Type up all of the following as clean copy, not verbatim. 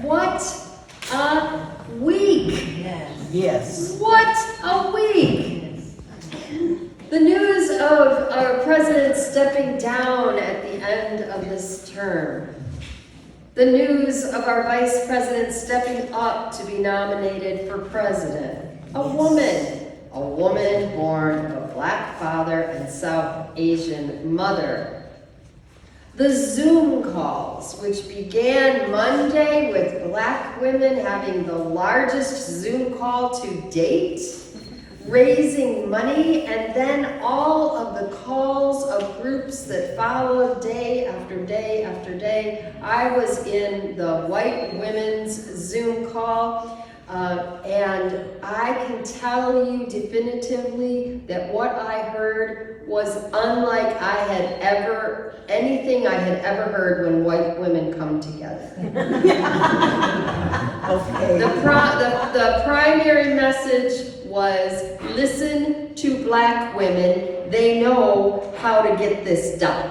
What a week! Yes. What a week! The news of our president stepping down at the end of this term. The news of our vice president stepping up to be nominated for president. A woman born of a black father and South Asian mother. The Zoom calls, which began Monday with black women having the largest Zoom call to date, raising money, and then all of the calls of groups that followed day after day after day. I was in the white women's Zoom call, and I can tell you definitively that what I heard was unlike anything I had ever heard when white women come together. Okay. The primary message was, listen to black women, they know how to get this done.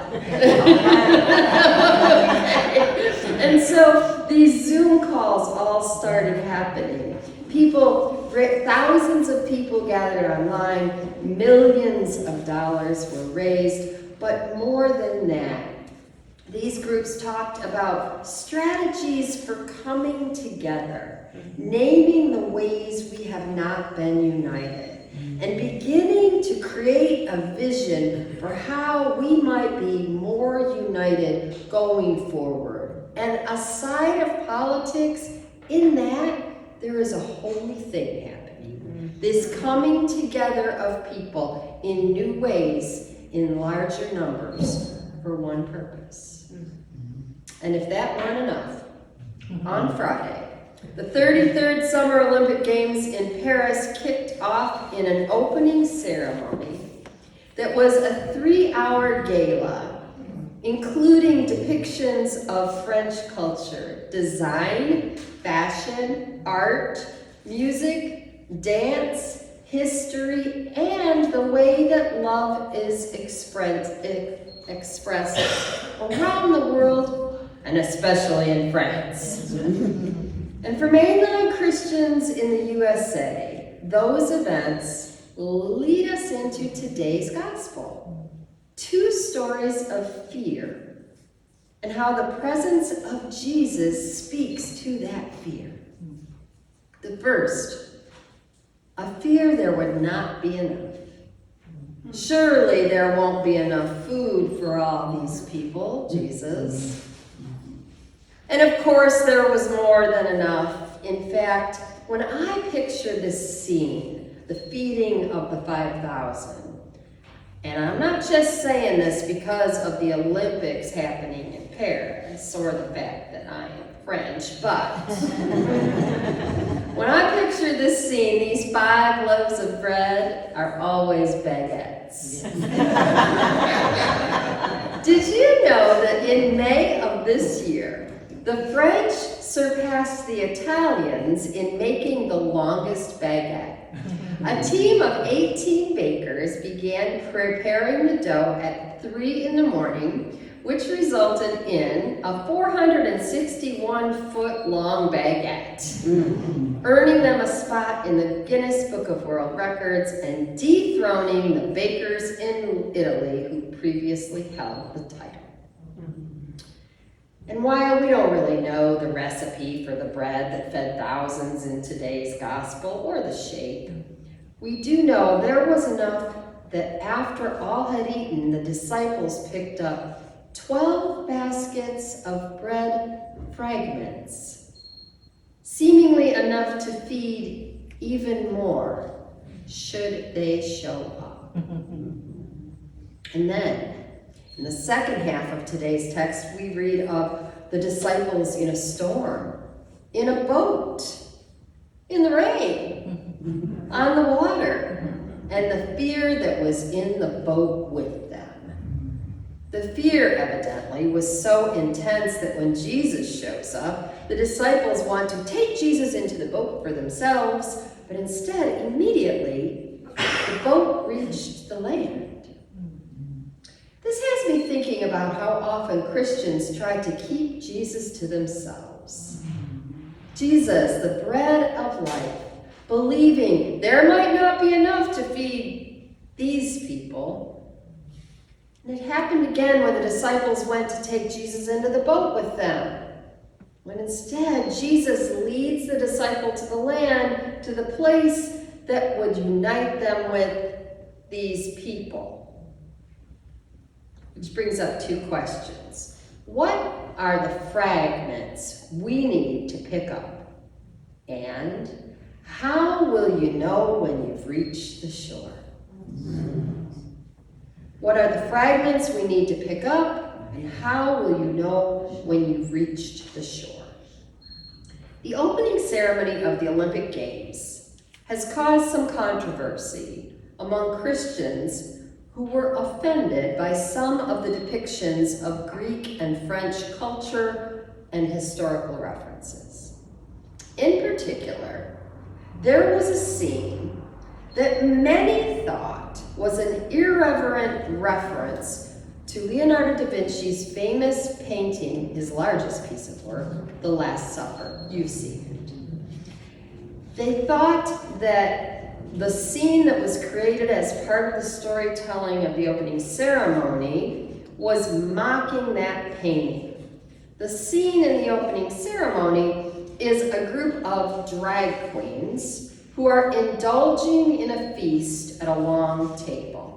And so these Zoom calls all started happening. Thousands of people gathered online, millions of dollars were raised, but more than that, these groups talked about strategies for coming together, naming the ways we have not been united, and beginning to create a vision for how we might be more united going forward. And aside of politics, in that, there is a holy thing happening. This coming together of people in new ways, in larger numbers, for one purpose. And if that weren't enough, on Friday, the 33rd Summer Olympic Games in Paris kicked off in an opening ceremony that was a 3-hour gala, including depictions of French culture, design, fashion, art, music, dance, history, and the way that love is expressed around the world, and especially in France. And for mainline Christians in the USA, those events lead us into today's gospel. 2 stories of fear and how the presence of Jesus speaks to that fear. The first, a fear there would not be enough. Surely there won't be enough food for all these people, Jesus. And of course, there was more than enough. In fact, when I picture this scene, the feeding of the 5,000, and I'm not just saying this because of the Olympics happening in Paris or the fact that I am French, but when I picture this scene, these 5 loaves of bread are always baguettes. Did you know that in May of this year, the French surpassed the Italians in making the longest baguette? A team of 18 bakers began preparing the dough at 3 in the morning, which resulted in a 461-foot-long baguette, earning them a spot in the Guinness Book of World Records and dethroning the bakers in Italy who previously held the title. And while we don't really know the recipe for the bread that fed thousands in today's gospel or the shape, we do know there was enough that after all had eaten, the disciples picked up 12 baskets of bread fragments, seemingly enough to feed even more should they show up. And then, in the second half of today's text, we read of the disciples in a storm, in a boat, in the rain, on the water, and the fear that was in the boat with them. The fear, evidently, was so intense that when Jesus shows up, the disciples want to take Jesus into the boat for themselves, but instead, immediately, the boat reached the land. This has me thinking about how often Christians try to keep Jesus to themselves. Jesus, the bread of life, believing there might not be enough to feed these people. And it happened again when the disciples went to take Jesus into the boat with them, when instead Jesus leads the disciple to the land, to the place that would unite them with these people. Which brings up two questions. What are the fragments we need to pick up? And how will you know when you've reached the shore? What are the fragments we need to pick up? And how will you know when you've reached the shore? The opening ceremony of the Olympic Games has caused some controversy among Christians who were offended by some of the depictions of Greek and French culture and historical references. In particular, there was a scene that many thought was an irreverent reference to Leonardo da Vinci's famous painting, his largest piece of work, The Last Supper. You've seen it. They thought that the scene that was created as part of the storytelling of the opening ceremony was mocking that painting. The scene in the opening ceremony is a group of drag queens who are indulging in a feast at a long table.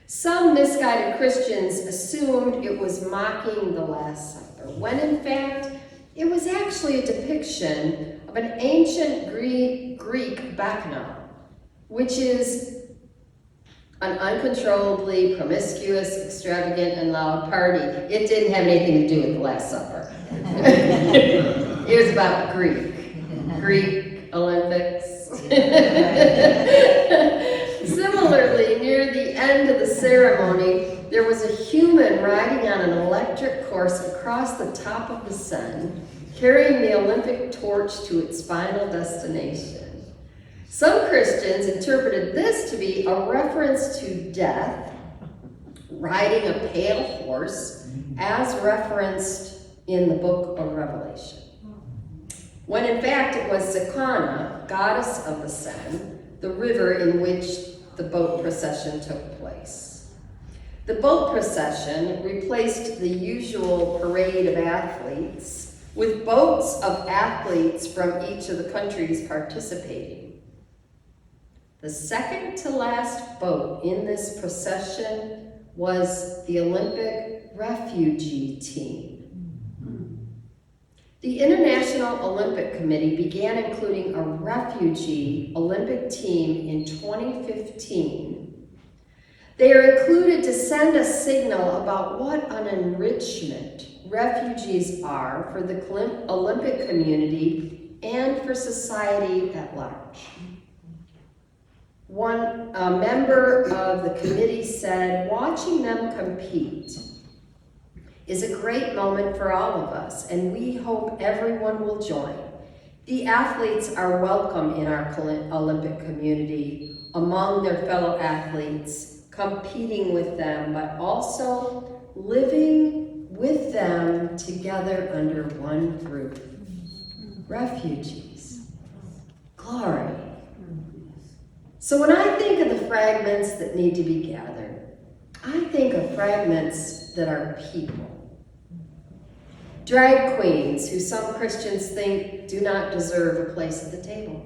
Some misguided Christians assumed it was mocking the Last Supper, when in fact it was actually a depiction of an ancient Greek bacchanal, which is an uncontrollably promiscuous, extravagant, and loud party. It didn't have anything to do with the Last Supper. It was about Greek Olympics. Similarly, near the end of the ceremony, there was a human riding on an electric horse across the top of the sun, carrying the Olympic torch to its final destination. Some Christians interpreted this to be a reference to death, riding a pale horse, as referenced in the book of Revelation, when in fact it was Sakana, goddess of the sun, the river in which the boat procession took place. The boat procession replaced the usual parade of athletes with boats of athletes from each of the countries participating. The second to last boat in this procession was the Olympic refugee team. The International Olympic Committee began including a refugee Olympic team in 2015. They are included to send a signal about what an enrichment refugees are for the Olympic community and for society at large. One member of the committee said, "Watching them compete is a great moment for all of us, and we hope everyone will join. The athletes are welcome in our Olympic community, among their fellow athletes, competing with them, but also living with them together under one roof. Refugees. Glory." So when I think of the fragments that need to be gathered, I think of fragments that are people. Drag queens who some Christians think do not deserve a place at the table.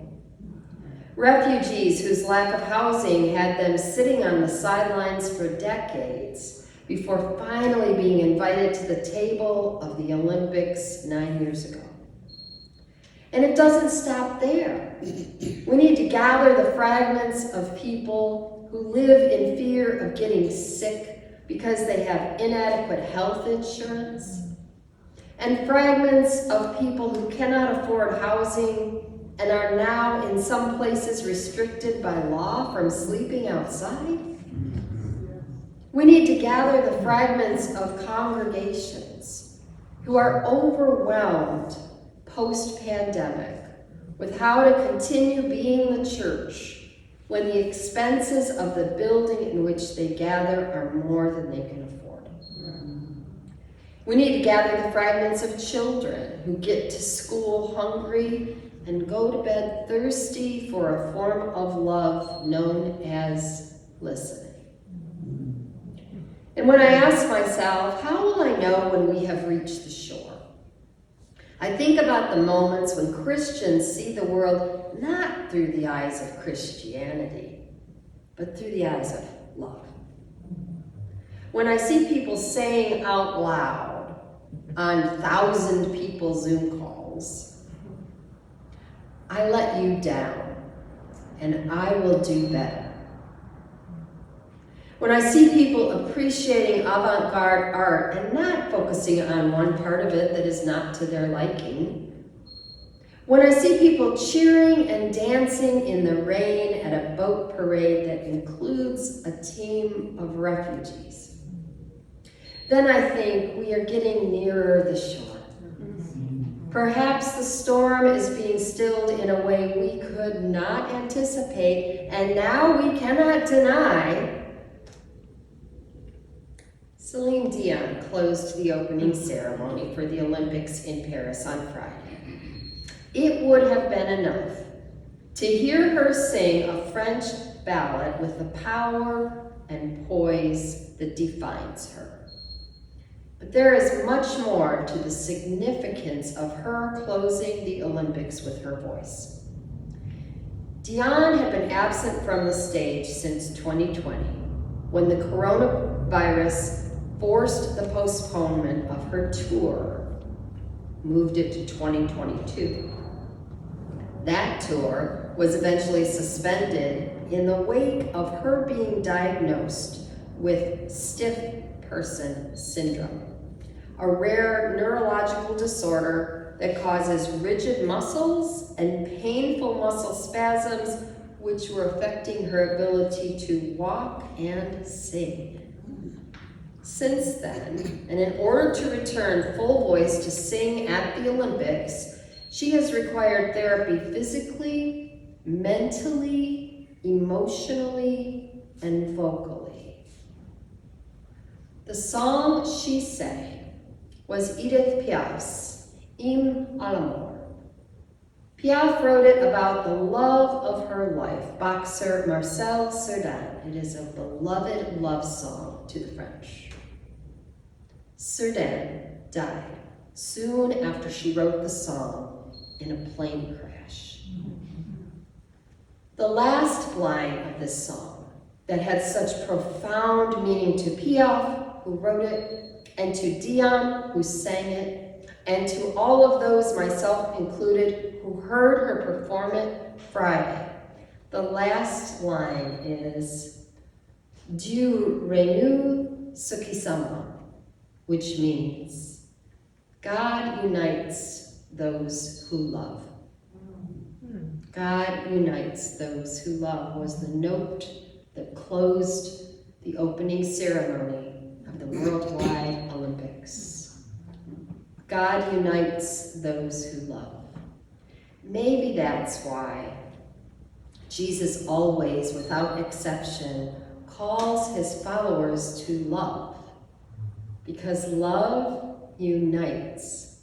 Refugees whose lack of housing had them sitting on the sidelines for decades before finally being invited to the table of the Olympics 9 years ago. And it doesn't stop there. We need to gather the fragments of people who live in fear of getting sick because they have inadequate health insurance, and fragments of people who cannot afford housing and are now in some places restricted by law from sleeping outside. We need to gather the fragments of congregations who are overwhelmed post-pandemic with how to continue being the church when the expenses of the building in which they gather are more than they can afford. We need to gather the fragments of children who get to school hungry and go to bed thirsty for a form of love known as listening. And when I ask myself, how will I know when we have reached the shore? I think about the moments when Christians see the world not through the eyes of Christianity, but through the eyes of love. When I see people saying out loud on 1,000 people Zoom calls, I let you down and I will do better. When I see people appreciating avant-garde art and not focusing on one part of it that is not to their liking. When I see people cheering and dancing in the rain at a boat parade that includes a team of refugees. Then I think we are getting nearer the shore. Perhaps the storm is being stilled in a way we could not anticipate, and now we cannot deny. Celine Dion closed the opening ceremony for the Olympics in Paris on Friday. It would have been enough to hear her sing a French ballad with the power and poise that defines her. But there is much more to the significance of her closing the Olympics with her voice. Dion had been absent from the stage since 2020, when the coronavirus forced the postponement of her tour, moved it to 2022. That tour was eventually suspended in the wake of her being diagnosed with stiff person syndrome, a rare neurological disorder that causes rigid muscles and painful muscle spasms, which were affecting her ability to walk and sing. Since then, and in order to return full voice to sing at the Olympics, she has required therapy physically, mentally, emotionally, and vocally. The song she sang was Edith Piaf's Hymne à l'amour. Piaf wrote it about the love of her life, boxer Marcel Cerdan. It is a beloved love song to the French. Cerdan died soon after she wrote the song in a plane crash. The last line of this song that had such profound meaning to Piaf, who wrote it, and to Dion, who sang it, and to all of those, myself included, who heard her perform it Friday. The last line is, Dieu renoue ce qui s'aime, which means, God unites those who love. God unites those who love was the note that closed the opening ceremony of the Worldwide Olympics. God unites those who love. Maybe that's why Jesus always, without exception, calls his followers to love. Because love unites.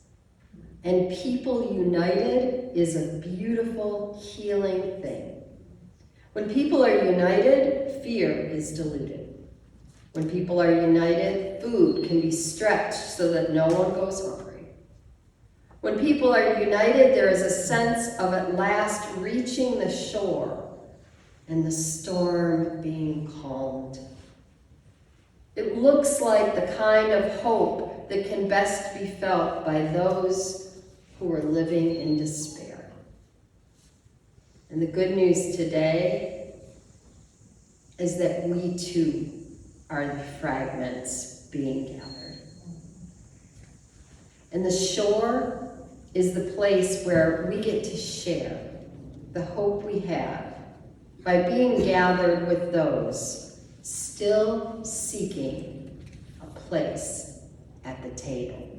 And people united is a beautiful, healing thing. When people are united, fear is diluted. When people are united, food can be stretched so that no one goes hungry. When people are united, there is a sense of at last reaching the shore and the storm being calmed. It looks like the kind of hope that can best be felt by those who are living in despair. And the good news today is that we too are the fragments being gathered. And the shore is the place where we get to share the hope we have by being gathered with those still seeking a place at the table.